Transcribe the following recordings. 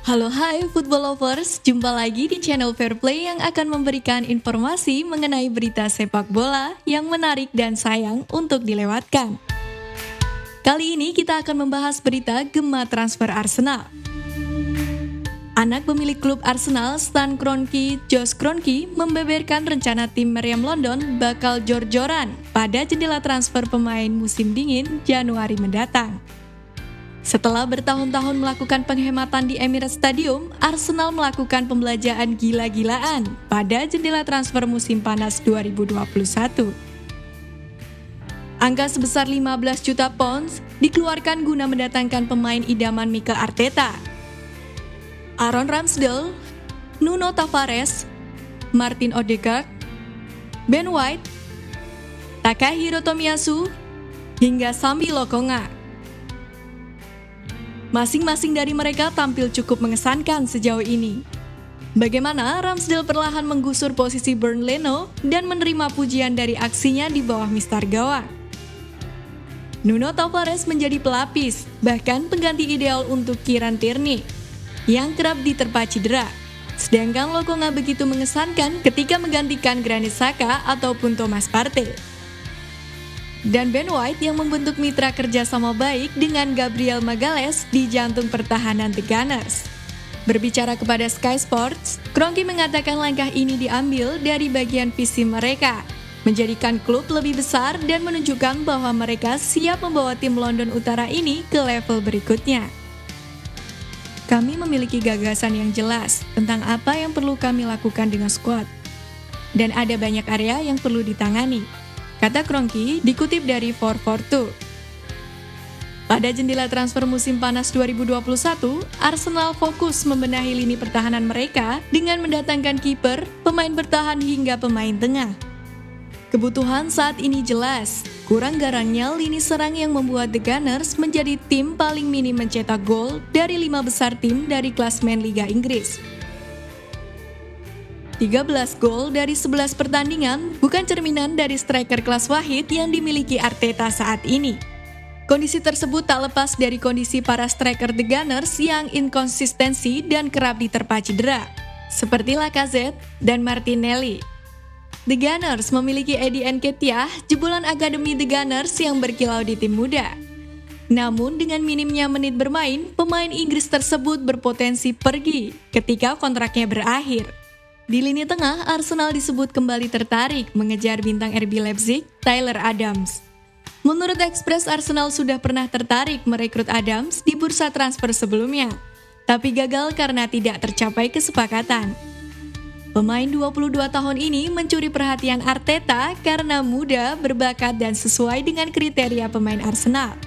Halo hai football lovers, jumpa lagi di channel Fair Play yang akan memberikan informasi mengenai berita sepak bola yang menarik dan sayang untuk dilewatkan. Kali ini kita akan membahas berita gema transfer Arsenal. Anak pemilik klub Arsenal, Stan Kroenke, Josh Kroenke, membeberkan rencana tim Meriam London bakal jor-joran pada jendela transfer pemain musim dingin Januari mendatang. Setelah bertahun-tahun melakukan penghematan di Emirates Stadium, Arsenal melakukan pembelanjaan gila-gilaan pada jendela transfer musim panas 2021. Angka sebesar 15 juta pounds dikeluarkan guna mendatangkan pemain idaman Mikel Arteta. Aaron Ramsdale, Nuno Tavares, Martin Odegaard, Ben White, Takahiro Tomiyasu, hingga Sambi Lokonga. Masing-masing dari mereka tampil cukup mengesankan sejauh ini. Bagaimana Ramsdale perlahan menggusur posisi Bernd Leno dan menerima pujian dari aksinya di bawah mistar gawang. Nuno Tavares menjadi pelapis, bahkan pengganti ideal untuk Kieran Tierney, yang kerap diterpa cedera. Sedangkan Lokonga begitu mengesankan ketika menggantikan Granit Xhaka ataupun Thomas Partey. Dan Ben White yang membentuk mitra kerja sama baik dengan Gabriel Magalhaes di jantung pertahanan The Gunners. Berbicara kepada Sky Sports, Kroenke mengatakan langkah ini diambil dari bagian visi mereka, menjadikan klub lebih besar dan menunjukkan bahwa mereka siap membawa tim London Utara ini ke level berikutnya. Kami memiliki gagasan yang jelas tentang apa yang perlu kami lakukan dengan skuad. Dan ada banyak area yang perlu ditangani, kata Kroenke dikutip dari 442. Pada jendela transfer musim panas 2021, Arsenal fokus membenahi lini pertahanan mereka dengan mendatangkan kiper, pemain bertahan hingga pemain tengah. Kebutuhan saat ini jelas, kurang garangnya lini serang yang membuat The Gunners menjadi tim paling minim mencetak gol dari 5 besar tim dari klasmen Liga Inggris. 13 gol dari 11 pertandingan bukan cerminan dari striker kelas wahid yang dimiliki Arteta saat ini. Kondisi tersebut tak lepas dari kondisi para striker The Gunners yang inkonsistensi dan kerap diterpa cedera, seperti Lacazette dan Martinelli. The Gunners memiliki Eddie Nketiah, jebolan akademi The Gunners yang berkilau di tim muda. Namun dengan minimnya menit bermain, pemain Inggris tersebut berpotensi pergi ketika kontraknya berakhir. Di lini tengah, Arsenal disebut kembali tertarik mengejar bintang RB Leipzig, Tyler Adams. Menurut Express, Arsenal sudah pernah tertarik merekrut Adams di bursa transfer sebelumnya, tapi gagal karena tidak tercapai kesepakatan. Pemain 22 tahun ini mencuri perhatian Arteta karena muda, berbakat, dan sesuai dengan kriteria pemain Arsenal.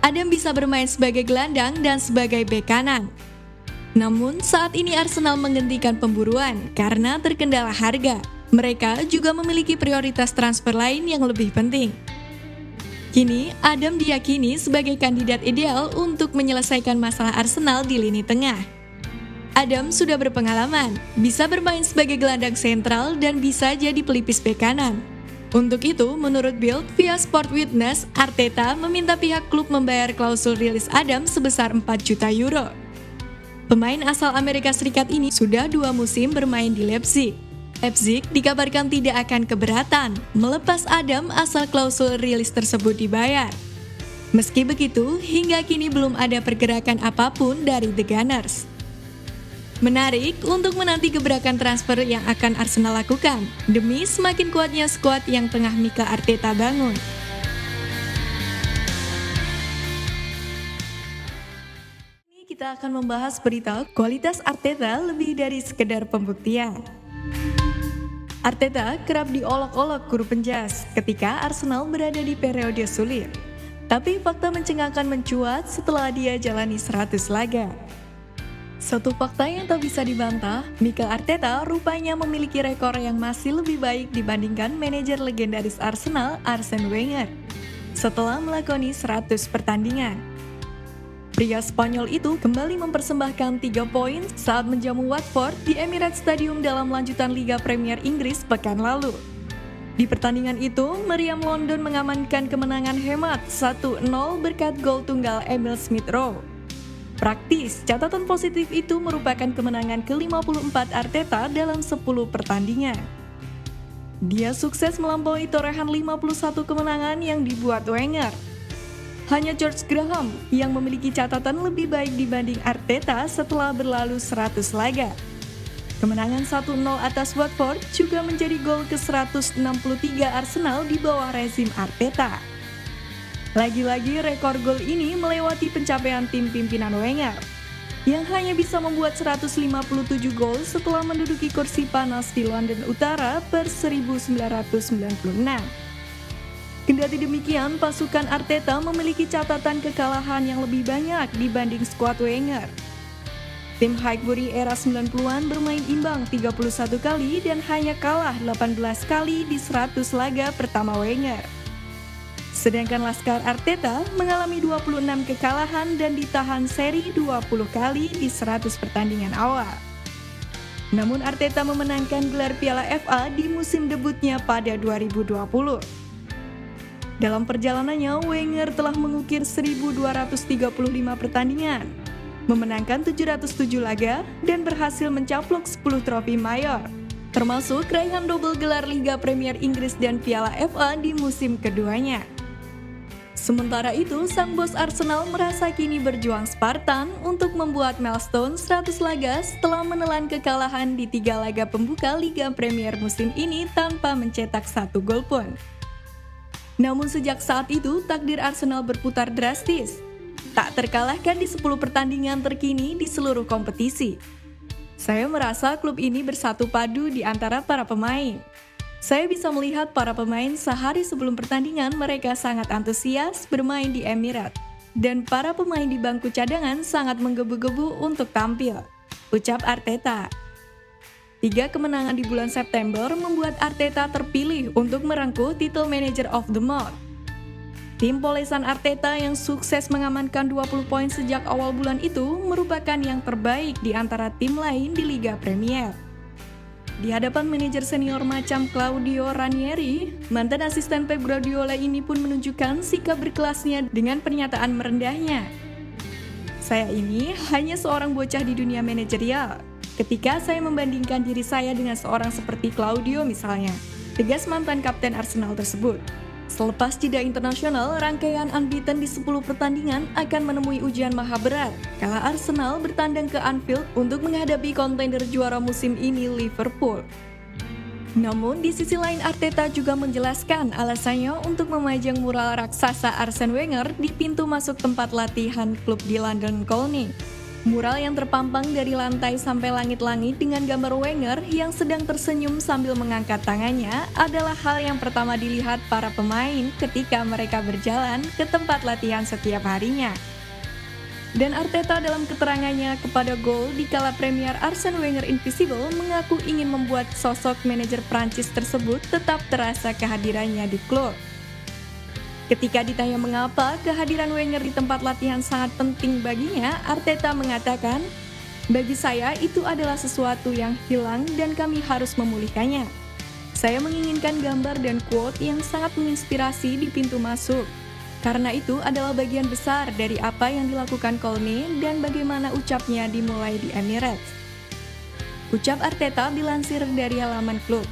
Adam bisa bermain sebagai gelandang dan sebagai bek kanan. Namun saat ini Arsenal menghentikan pemburuan karena terkendala harga. Mereka juga memiliki prioritas transfer lain yang lebih penting. Kini, Adam diyakini sebagai kandidat ideal untuk menyelesaikan masalah Arsenal di lini tengah. Adam sudah berpengalaman, bisa bermain sebagai gelandang sentral dan bisa jadi pelipis bek kanan. Untuk itu, menurut Bild via Sport Witness, Arteta meminta pihak klub membayar klausul rilis Adam sebesar 4 juta euro. Pemain asal Amerika Serikat ini sudah 2 musim bermain di Leipzig. Leipzig dikabarkan tidak akan keberatan melepas Adam asal klausul rilis tersebut dibayar. Meski begitu, hingga kini belum ada pergerakan apapun dari The Gunners. Menarik untuk menanti gebrakan transfer yang akan Arsenal lakukan demi semakin kuatnya skuad yang tengah Mikel Arteta bangun. Kita akan membahas berita kualitas Arteta lebih dari sekedar pembuktian. Arteta kerap diolok-olok guru penjas ketika Arsenal berada di periode sulit. Tapi fakta mencengangkan mencuat setelah dia jalani 100 laga. Satu fakta yang tak bisa dibantah, Mikel Arteta rupanya memiliki rekor yang masih lebih baik dibandingkan manajer legendaris Arsenal, Arsene Wenger, setelah melakoni 100 pertandingan. Pria Spanyol itu kembali mempersembahkan 3 poin saat menjamu Watford di Emirates Stadium dalam lanjutan Liga Premier Inggris pekan lalu. Di pertandingan itu, Meriam London mengamankan kemenangan hemat 1-0 berkat gol tunggal Emil Smith Rowe. Praktis, catatan positif itu merupakan kemenangan ke-54 Arteta dalam 10 pertandingan. Dia sukses melampaui torehan 51 kemenangan yang dibuat Wenger. Hanya George Graham yang memiliki catatan lebih baik dibanding Arteta setelah berlalu 100 laga. Kemenangan 1-0 atas Watford juga menjadi gol ke-163 Arsenal di bawah rezim Arteta. Lagi-lagi rekor gol ini melewati pencapaian tim pimpinan Wenger, yang hanya bisa membuat 157 gol setelah menduduki kursi panas di London Utara per 1996. Kendati demikian, pasukan Arteta memiliki catatan kekalahan yang lebih banyak dibanding skuad Wenger. Tim Highbury era 90-an bermain imbang 31 kali dan hanya kalah 18 kali di 100 laga pertama Wenger. Sedangkan Laskar Arteta mengalami 26 kekalahan dan ditahan seri 20 kali di 100 pertandingan awal. Namun Arteta memenangkan gelar Piala FA di musim debutnya pada 2020. Dalam perjalanannya, Wenger telah mengukir 1.235 pertandingan, memenangkan 707 laga, dan berhasil mencaplok 10 trofi mayor, termasuk raihan double gelar Liga Premier Inggris dan Piala FA di musim keduanya. Sementara itu, sang bos Arsenal merasa kini berjuang Spartan untuk membuat milestone 100 laga setelah menelan kekalahan di 3 laga pembuka Liga Premier musim ini tanpa mencetak 1 gol pun. Namun sejak saat itu, takdir Arsenal berputar drastis. Tak terkalahkan di 10 pertandingan terkini di seluruh kompetisi. Saya merasa klub ini bersatu padu di antara para pemain. Saya bisa melihat para pemain sehari sebelum pertandingan mereka sangat antusias bermain di Emirates. Dan para pemain di bangku cadangan sangat menggebu-gebu untuk tampil, ucap Arteta. 3 kemenangan di bulan September membuat Arteta terpilih untuk merengkuh titel Manager of the Month. Tim polesan Arteta yang sukses mengamankan 20 poin sejak awal bulan itu merupakan yang terbaik di antara tim lain di Liga Premier. Di hadapan manajer senior macam Claudio Ranieri, mantan asisten Pep Guardiola ini pun menunjukkan sikap berkelasnya dengan pernyataan merendahnya. Saya ini hanya seorang bocah di dunia manajerial. Ketika saya membandingkan diri saya dengan seorang seperti Claudio misalnya, tegas mantan kapten Arsenal tersebut. Selepas jeda internasional, rangkaian unbeaten di 10 pertandingan akan menemui ujian maha berat kala Arsenal bertandang ke Anfield untuk menghadapi kontender juara musim ini Liverpool. Namun di sisi lain Arteta juga menjelaskan alasannya untuk memajang mural raksasa Arsene Wenger di pintu masuk tempat latihan klub di London Colney. Mural yang terpampang dari lantai sampai langit-langit dengan gambar Wenger yang sedang tersenyum sambil mengangkat tangannya adalah hal yang pertama dilihat para pemain ketika mereka berjalan ke tempat latihan setiap harinya. Dan Arteta dalam keterangannya kepada Goal di kala Premier Arsene Wenger Invisible mengaku ingin membuat sosok manajer Prancis tersebut tetap terasa kehadirannya di klub. Ketika ditanya mengapa kehadiran Wenger di tempat latihan sangat penting baginya, Arteta mengatakan, "Bagi saya itu adalah sesuatu yang hilang dan kami harus memulihkannya. Saya menginginkan gambar dan quote yang sangat menginspirasi di pintu masuk. Karena itu adalah bagian besar dari apa yang dilakukan Colney dan bagaimana ucapnya dimulai di Emirates." Ucap Arteta dilansir dari halaman klub.